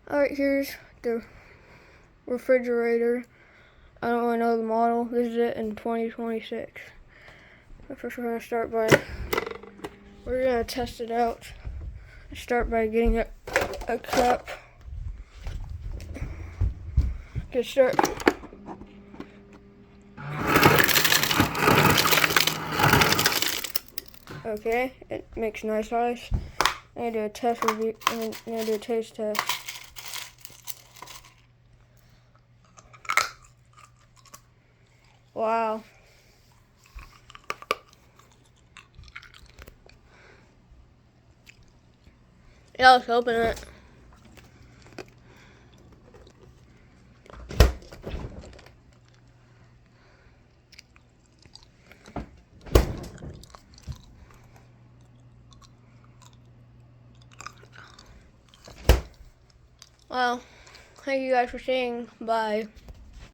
Alright, here's the refrigerator. I don't really know the model. This is it in 2026. First we're gonna test it out. Start by getting a cup. Start. Okay, it makes nice ice. I'm gonna do a test review. I'm gonna do a taste test. Wow. Yeah, let's open it. Well, thank you guys for seeing. Bye.